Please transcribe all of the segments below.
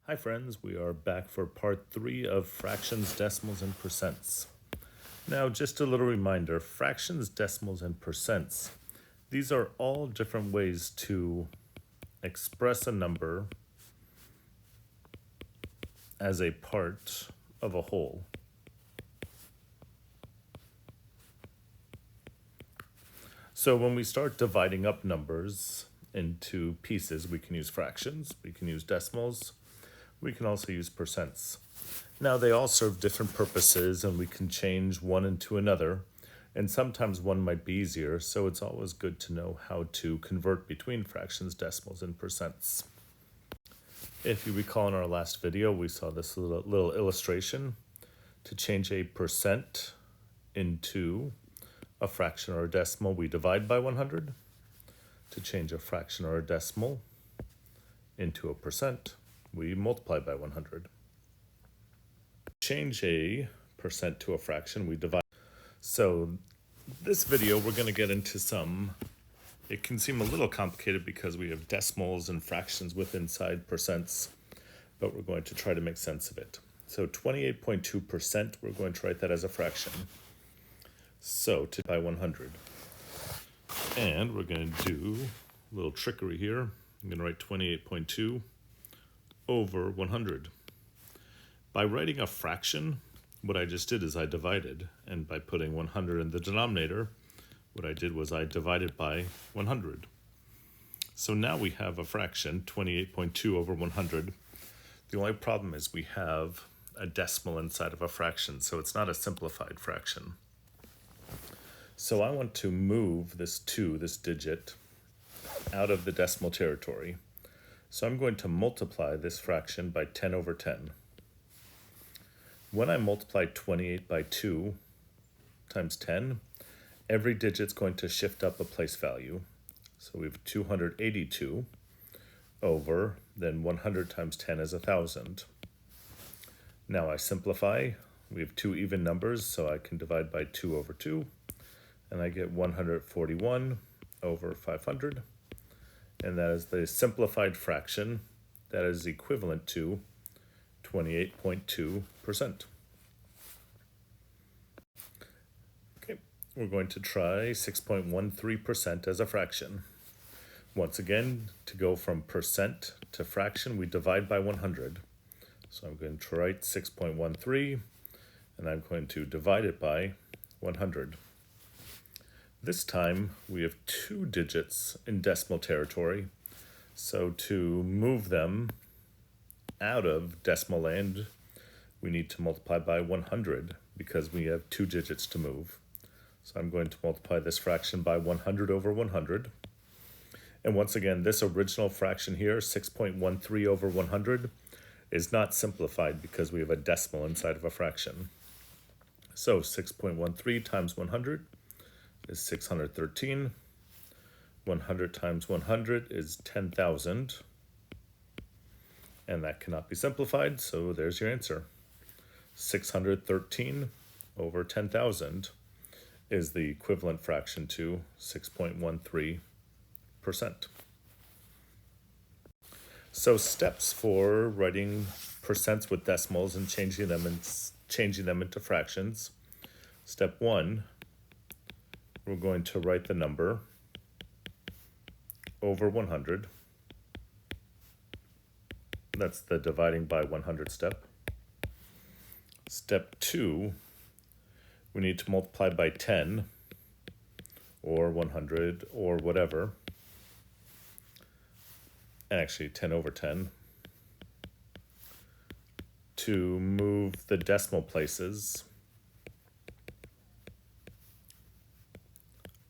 Hi friends, we are back for part 3 of fractions, decimals, and percents. Now just a little reminder, fractions, decimals, and percents, these are all different ways to express a number as a part of a whole. So when we start dividing up numbers into pieces, we can use fractions, we can use decimals, we can also use percents. Now they all serve different purposes and we can change one into another, and sometimes one might be easier, so it's always good to know how to convert between fractions, decimals, and percents. If you recall in our last video, we saw this little illustration to change a percent into a fraction or a decimal. We divide by 100. To change a fraction or a decimal into a percent, we multiply by 100. Change a percent to a fraction, we divide. So this video we're going to get into it can seem a little complicated because we have decimals and fractions with inside percents, but we're going to try to make sense of it. So 28.2%, we're going to write that as a fraction. So to by 100. And we're going to do a little trickery here. I'm going to write 28.2 over 100. By writing a fraction, what I just did is I divided, and by putting 100 in the denominator, what I did was I divided by 100. So now we have a fraction, 28.2 over 100. The only problem is we have a decimal inside of a fraction, so it's not a simplified fraction. So I want to move this 2, this digit, out of the decimal territory. So I'm going to multiply this fraction by 10 over 10. When I multiply 28 by 2 times 10, every digit's going to shift up a place value. So we have 282 over, then 100 times 10 is 1,000. Now I simplify. We have two even numbers, so I can divide by 2 over 2, and I get 141 over 500. And that is the simplified fraction that is equivalent to 28.2%. Okay, we're going to try 6.13% as a fraction. Once again, to go from percent to fraction, we divide by 100. So I'm going to write 6.13, and I'm going to divide it by 100. This time we have two digits in decimal territory, so to move them out of decimal land, we need to multiply by 100 because we have two digits to move. So I'm going to multiply this fraction by 100 over 100. And once again, this original fraction here, 6.13 over 100, is not simplified because we have a decimal inside of a fraction. So 6.13 times 100 is 613. 100 times 100 is 10,000. And that cannot be simplified, so there's your answer. 613 over 10,000 is the equivalent fraction to 6.13%. So steps for writing percents with decimals and changing them into fractions. Step 1, we're going to write the number over 100. That's the dividing by 100 step. Step 2, we need to multiply by 10 or 100 or whatever. Actually 10 over 10 to move the decimal places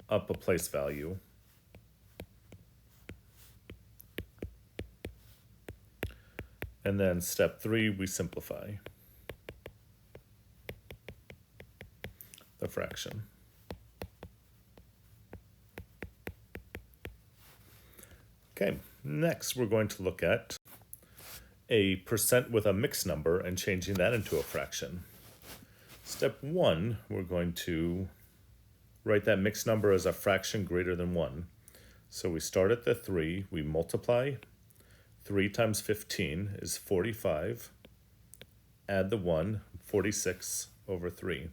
up a place value. And then step 3, we simplify the fraction. Okay, next we're going to look at a percent with a mixed number and changing that into a fraction. Step 1, we're going to write that mixed number as a fraction greater than 1. So we start at the 3, we multiply 3 times 15 is 45. Add the 1, 46 over 3.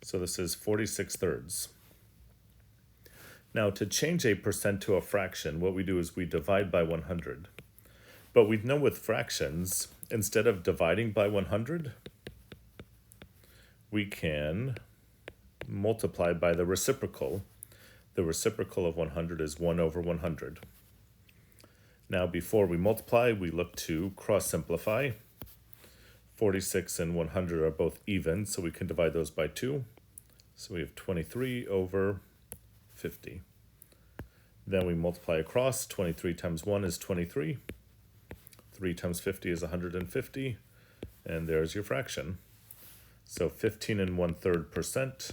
So this is 46 thirds. Now to change a percent to a fraction, what we do is we divide by 100. But we know with fractions, instead of dividing by 100, we can multiply by the reciprocal. The reciprocal of 100 is 1 over 100. Now before we multiply, we look to cross-simplify. 46 and 100 are both even, so we can divide those by 2. So we have 23 over 50. Then we multiply across. 23 times 1 is 23. 3 times 50 is 150. And there's your fraction. So 15 1/3%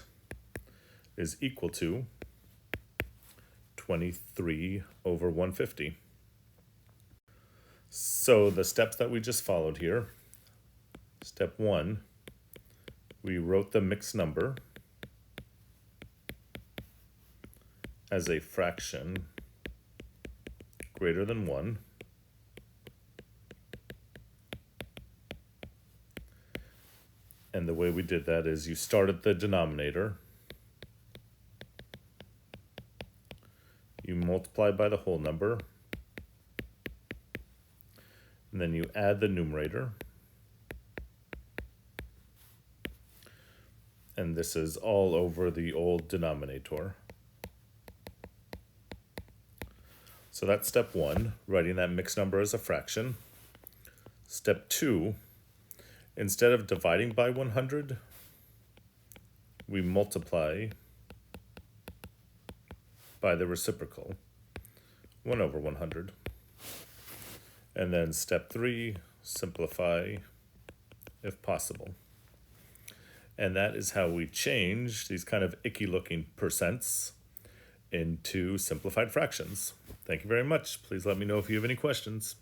is equal to 23 over 150. So the steps that we just followed here. Step 1, we wrote the mixed number as a fraction greater than 1. And the way we did that is you start at the denominator, you multiply by the whole number, and then you add the numerator. And this is all over the old denominator. So that's step 1, writing that mixed number as a fraction. Step 2, instead of dividing by 100, we multiply by the reciprocal, 1 over 100. And then step 3, simplify if possible. And that is how we change these kind of icky looking percents into simplified fractions. Thank you very much. Please let me know if you have any questions.